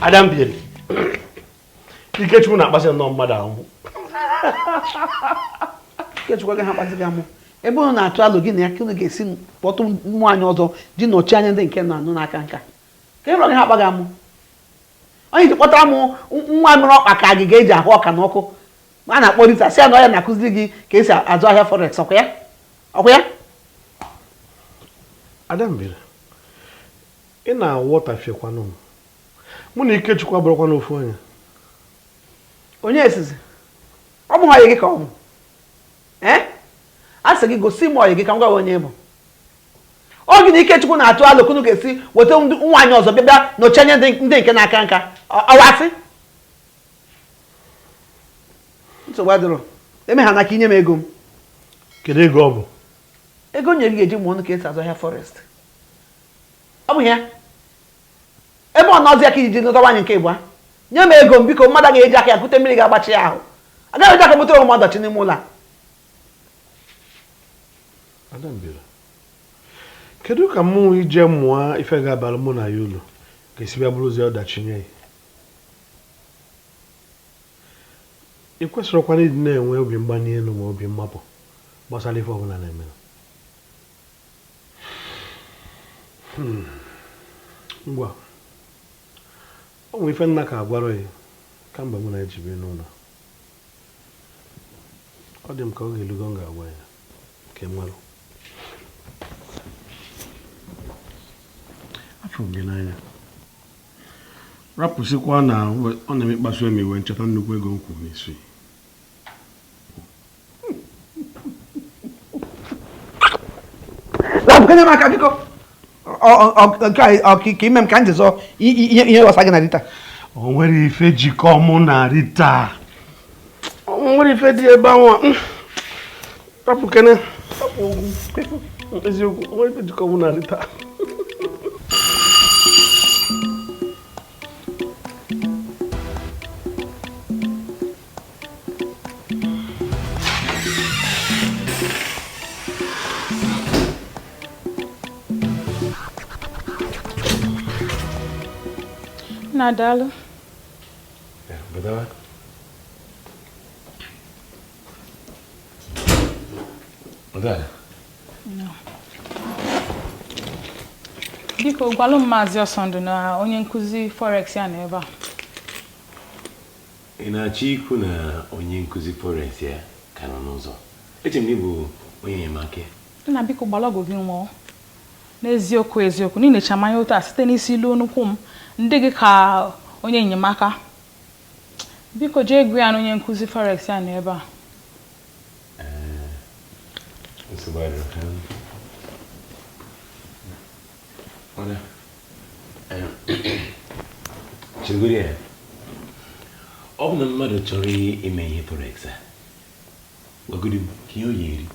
Adam Biel. Ike chukwu na akpasị nnọọ mmadụ ahụ. Ike chukwu agaghị akpasị gị amụ. Ebe unu na-atụ alụ gị na ya ka unu ga-esi kpọtụ mmụọ anyị ọzọ ji nọchi anya ndị nke na-anụ n'aka nka. Ka ị rọ gị ha akpaghị amụ. Onye ji kpọtara m nwa mere ọkpa ka agịga eji ahụ ọka n'ọkụ. A na-akpọ Rita si ya na ọ ya na-akụziri gị ka esi azụ ahịa forex ọkwa ya? Ọkwa ya? Adam Biel. Ị na-awọtafiekwanụ m. Mụ na Ikechukwu abụrụkwa n'ofu onye. Onye esizi? Ọ bụ ọyị gị ka ọ bụ? A sị gị gosi m ọyị gị ka m gwa onye bụ. Ọ gị na Ikechukwu na-atụ alụ kunu ga-esi weta nwaanyị ọzọ bịa nọchi anya ndị nke na-aka nka. Ọwasị? Nsogbu adịrọ. Eme ha na ka inye m ego m. Kedu ego ọ bụ? Ego nye gị ga-eji mụọ ọnụ ka esi azụ ahịa forest. Ọ bụ ya? Ebe ọ nọzi aka iji nụta nwaanyị nke ịgba. Nye m ego m biko, mmadụ ga-eji aka ya kute mmiri ga-agbachi ya ahụ. Agaghị eji aka butere ụmụ ọdachi n'ime ụlọ a. Adam Biel. Kedu ka mụ ije mụọ ife ga-abalị mụ na ya ụlọ ga-esi bịa bụrụzi ọdachi nye ya? Ị kwesịrịkwana ịdị na-enwe obi mgbani elu ma obi mmapụ gbasara ife ọbụla na-eme. Ngwa, ọ nwere ife nna ka agwara ya kamgbe mụ na ejibe n'ụlọ. Ọ dị m ka ọ ga-elugo m ga-agwa ya ka mmalụ. Afọ gị n'anya rapụsịkwa na ọ na-eme kpasu eme iwe ncheta nnukwu ego m kwuru n'isi. Rapụkanye m aka biko. Ka ime m ka m jizọ ihe gbasa gị na Rita. O nwere ife jikọ mụ na Rita. O nwere ife dị ebe ahụ. Rapụkene. Eziokwu, o nwere ife jikọ mụ na Rita. Nadalo. Ya, betul. Betul. No. Biko gwalụ Maazị Ọsọndụ na onye nkuzi forex ya na ebe a. Ị na-achọ ikwu na onye nkuzi forex ya ka nọ n'ụzọ. Eche m na ị bụ onye enyemaka. Nna biko gbalogo gị nwụọ. N'eziokwu n'inecha manya ụta site n'isi ilu nnukwu m ndị gị ka onye enyemaka. Biko jee gwa ya na onye nkuzi forex ya na ebe a. Hola. Cheguri ya. Ọ bụ na mmadụ chọrọ ime ihe forex a. Gwagodi m ka ihe o yiri.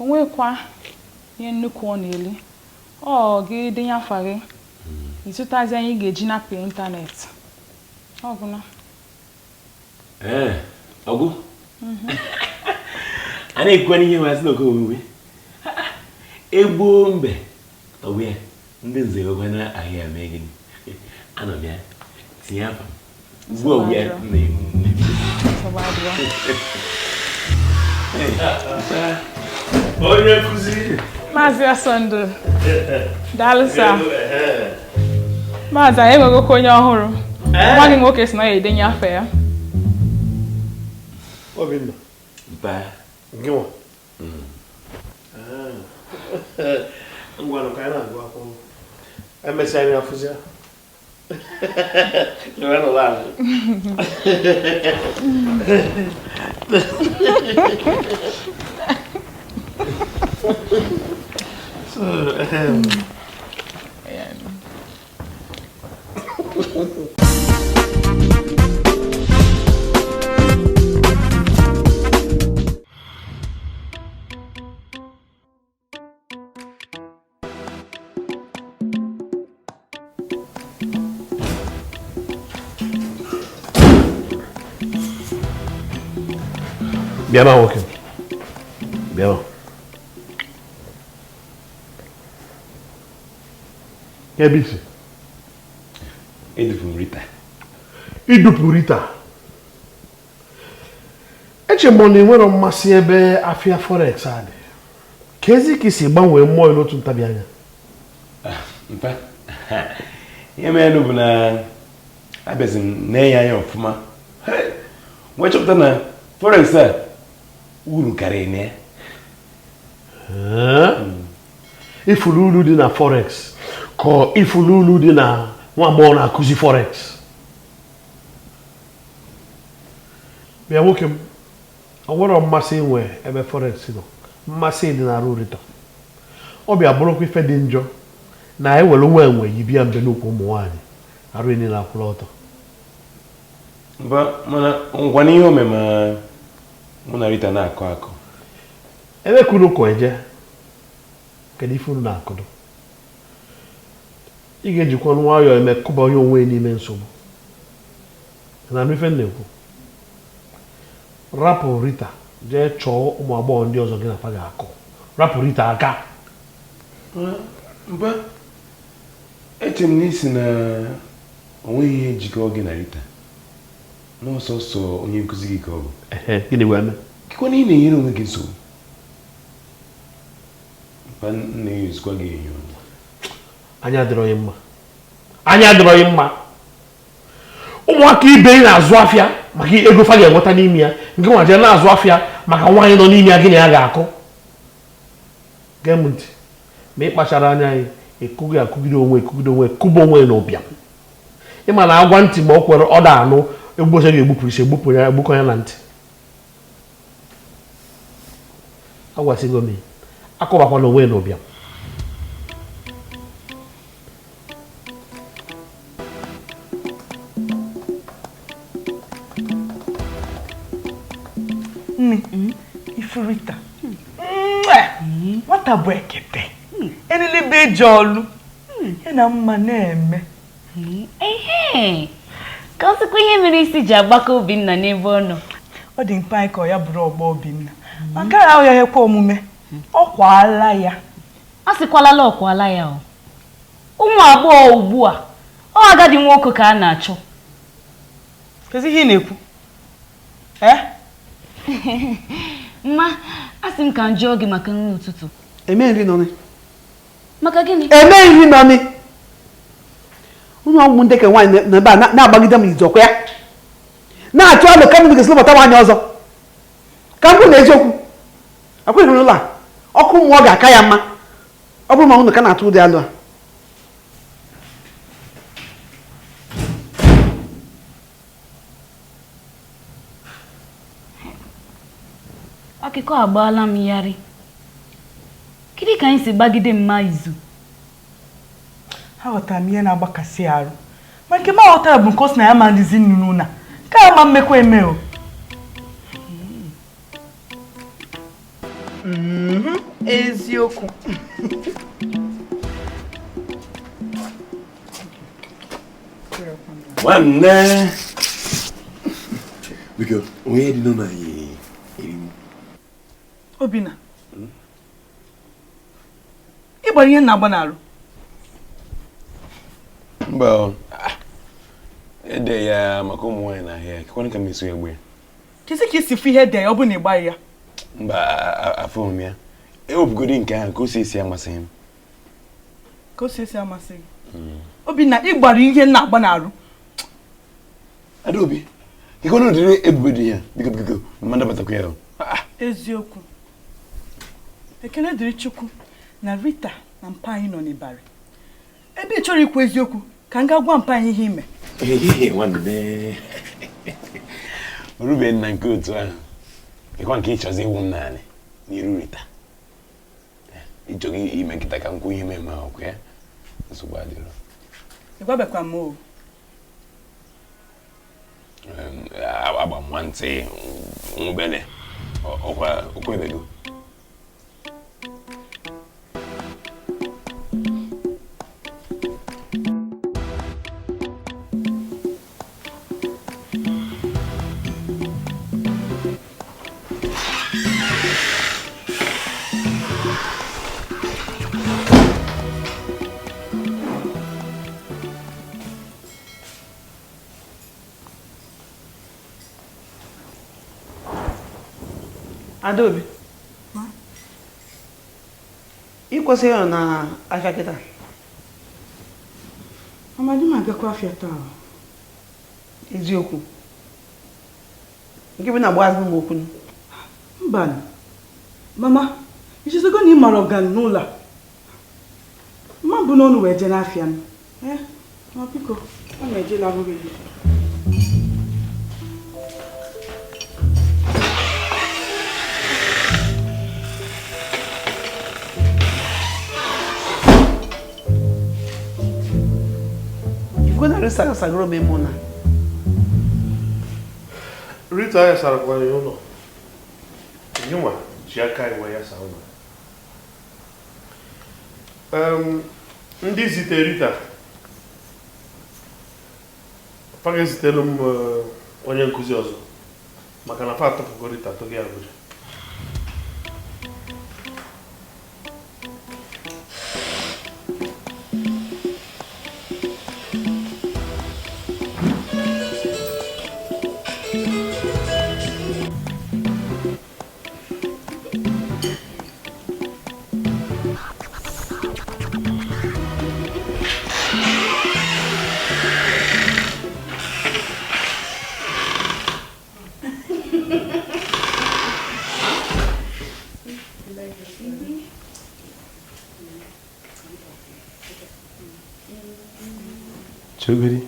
Onwekwa ihe nnukwu ọ na-eli. Ọ gị denye afa gị. Ịzụtazi anyị ga-eji na pe ịntanetị. Ọ bụ na. Ọgụ? A na-ekwu n'ihe masị n'oke omume. Egbuo mbe. Ọ bụ ya. Ndị nze wekwa na ahịa mee gịnị. Anọ m ya. Tinye afa m. Ugbu ọ bụ ya Onye nkuzi. Maazị Ọsọndụ. Daalụ sa. Maazị anyị enwegokwa onye ọhụrụ. Nwa gị nwoke si na ya edenye afọ ya. Obinna. Ba. Gịnwa. Ngwa nọ ka anyị na-agụ akwụkwọ. Emesịa anyị afụzi ya. Lewe nọ laazụ. Bịa ma nwoke. Bịa ma. Kebisi. Idupu Rita. Idupu Rita. Eche money nwere mmasị ebe afia forex adị. Kezi kisi gbanwee mmụọ n'otu ntabi anya. Mpa. Ihe mere bụ na abịazi m na-enye anya ọfụma. Nwe chọpụta na forex a uru karịrị na ya. Ifuru uru dị na forex ka ifuru uru dị na nwa agbọghọ na-akụzi forex. Bịa nwoke m, ọ nwere mmasị inwe ebe forex nọ. Mmasị dị na Rita. Ọ bịa bụrụkwa ife dị njọ na ewere nwa enwe yibia mbe n'ukwu ụmụ nwaanyị arụ niile akwụla ọtọ. Mana ngwa n'ihe omeme mụ na Rita na-akọ akọ. Ebe kwuru ụkọ eje kedu ife unu na-akụdo. Ị ga-ejikwa nwayọọ eme kụba onye onwe n'ime nsogbu. Na ife na-ekwu. Rapụ Rita jee chọọ ụmụ agbọghọ ndị ọzọ gị na paga akọ. Rapụ Rita aka. Mba. Eche m n'isi na onweghị ihe jikọ gị na Rita. N'ọsọsọ onye nkụzi gị ka ọ bụ. Gịnị wee mee? Kikwa na ị na-enyere onwe gị nsogbu. Mpa nna ya ezikwa gị enyo. Anya adịrọghị mma. Anya adịrọghị mma. Ụmụaka ibe na-azụ afịa maka ego fa ga-enweta n'ime ya. Nke nwaje na-azụ afịa maka nwaanyị nọ n'ime ya gịnị ya ga-akụ. Gee m ntị. Ma ị kpachara anya anyị ekugide onwe kụba onwe n'ụbịam. Ịma na agwa ntị ma ọ kwere ọ da anụ egbose ga-egbupụ isi egbukọ ya na ntị. Agwasịgo m akụbakwa n'onwe n'ụbịam. Ifurita. Nwata bụ ekete. Enile be jọlụ. Ya na mma na-eme. Ka ọ sịkwa ihe mere isi ji agbakọ Obinna n'ebe ọ nọ. Ọ dị mkpa ka ọ ya bụrụ ọgbọ Obinna. Maka ahụ ya ekwe omume. Ọ kwaala ya. A sịkwalala ọ kwaala ya o. Ụmụ agbọghọ ugbu a, ọ agadi nwoke ka a na-achọ. Kezi ihe ị na-ekwu? Mma, asị m ka m jụọ gị maka nri ụtụtụ. Eme nri nọnị. Maka gịnị? Eme nri nọnị. Unu ọmụ ndị ka nwaanyị na-ebe a na-agbagide m izọkwa ya. Na-achụ alụ ka m ga-esi lụbata nwaanyị ọzọ. Ka m kwụ na eziokwu. Akwụghị n'ụlọ a. Ọkụ mmụọ ga-aka ya mma. Ọ bụrụ ma unu ka na-atụ ụdị alụ a. Akụkọ agbaala m yarị. Kịdị ka anyị si gbagide mma izu? Aghọtara m ihe na-agbakasị arụ. Ma nke m aghọtara bụ nke o si na ya ma ndịzi nnụnụ na. Ka ya ma mmekwa eme o. Eziokwu. Nwanne. Biko, onye dị n'ụlọ anyị eri m. Obinna. Ị gbara ihe na-agba n'arụ. Mba, ede ya maka ụmụ nwaanyị n'ahịa. Kekwanụ ka m esi egbe ya. Kezi ka isi fụ ihe ede ya ọ bụ na ị gbaghị ya. Mba, afọ m ya. Ewepụgodi nke ahụ ka o si esi amasị m. Ka o si esi amasị gị. Obinna, ị gbara ihe na-agba n'arụ. Adaobi, kekwanụ ụdịrị ebubo dị ya. Biko, mmadụ batakwa ya. Eziokwu. Ekene dịrị Chukwu na Rita na mpa anyị nọ n'ịbarị. Ebe ị chọrọ ikwu eziokwu ka m ga-agwa mpa anyị ihe ime. Nwanne. Orube nna nke otu ahụ. Ịkwa nke ịchọzi iwu m naanị n'iru Rita. Ịchọghị ime nkịta ka m kwuo ihe meme ahụ kwa ya. Nsogbu adịrọ. Ị gwabekwa m o. Agba m nwantị nwubele. Ọkwa okwebego. Adobe. Ịkwụsị ya na afịa kịta. Amadi ma agakwa afịa taa. Eziokwu. Nke bụ na agbaazụ m okwu. Mba. Mama, ichezogo na ị mara ọgan n'ụlọ. Mma bụ n'ọnụ wee je n'afịa m. Ma biko, ọ na-eje labụghị gị. Rita sagoro m ime ụlọ. Rita ya sarakwara ya ụlọ. Nyuma ji aka iwe ya sa ụlọ. Ndị zite Rita. Fa ga-ezitelu m onye nkụzi ọzọ maka na fa atọpụgo Rita togi Abuja. Chogori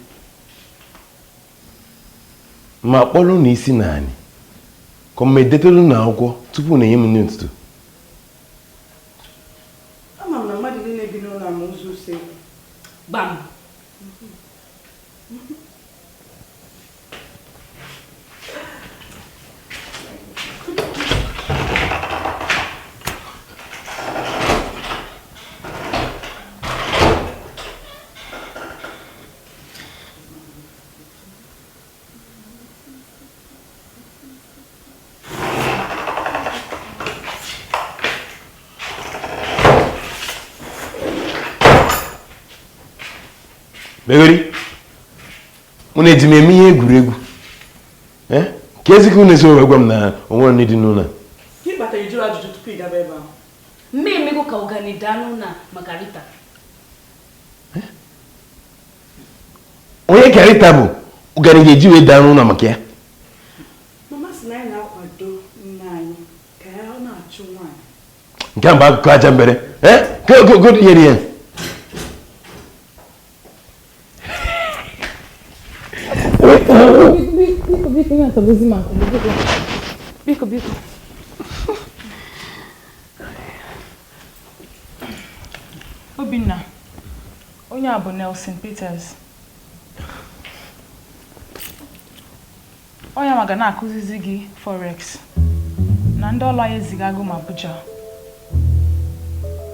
ma kpọrọ na isi naanị ka m edetelu na akwụkwọ tupu na enye m n'ụtụtụ. Ama m na mmadụ niile bi n'ụlọ m ụzọ use. Bam. Begori, mụ na-eji m eme ihe egwuregwu. Ka ezi ka unu esi owe gwa m na onwe ndị dị n'ụlọ. Gị kpatara ijuru ajụjụ tupu ị gaba ebe ahụ. Mme emego ka ụgani daa n'ụlọ maka Rita. Onye ka Rita bụ ụgani ga-eji wee daa n'ụlọ maka ya. Mama sị na anyị na-akwado nne anyị ka ya ọ na-achụ nwaanyị. Nke a bụ akụkọ aja mbere. Ka nyere ya. Biko. Obinna, onye a bụ Nelson Peters. Onye maga na-akụzizi gị Forex na ndị ọlụ anyị ezigago m Abuja.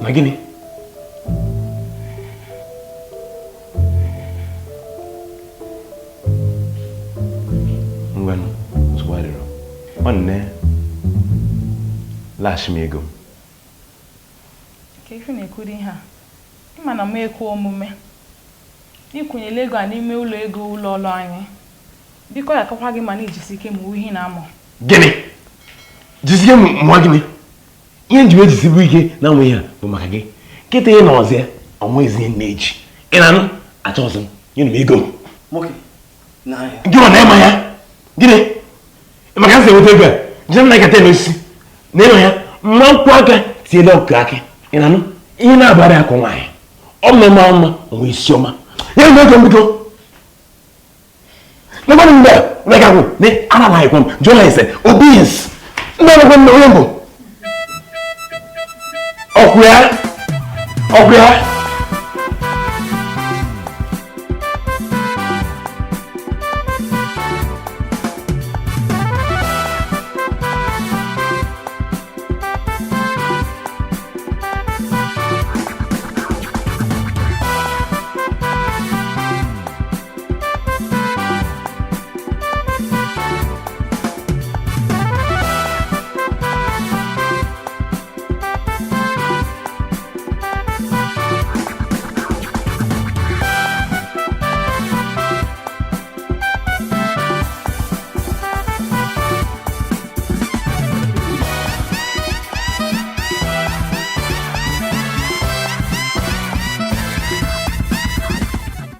Na gịnị? Ngwanụ, zụwarịrị. Nwanne, laghachi m ego m. Ka ife na-ekwuri ihe a, ịma na m ekwu omume ịkwụnyela ego a n'ime ụlọ ego ụlọ ọrụ anyị. Biko ya akakwa gị ma na ijisi ike mụọ ihe na-amụ. Gịnị? Jisike mụọ gịnị? Ihe njiwe jisibu ike na nwe ya bụ maka gị. Kịta ihe na ọzọ ọnwa ezi ihe na-eji. Ị na-anụ achọ ọzọ nyere m ego m. Gị ọ na-ema ya? Gịnị? Maka nsị enweta ego a, jee na ịkata n'osisi. Na-ema ya, mma nkwụ aka tiele ọkụ aka. Ị na-anụ? Ihe na-abara ya ka nwaanyị. Ọ mma mma onwe isi ọma. Ya mgbe ego m biko. Nobody there. Like I go. Ne ana na ikom. Jola ise. Obedience. No no no no. Okuya.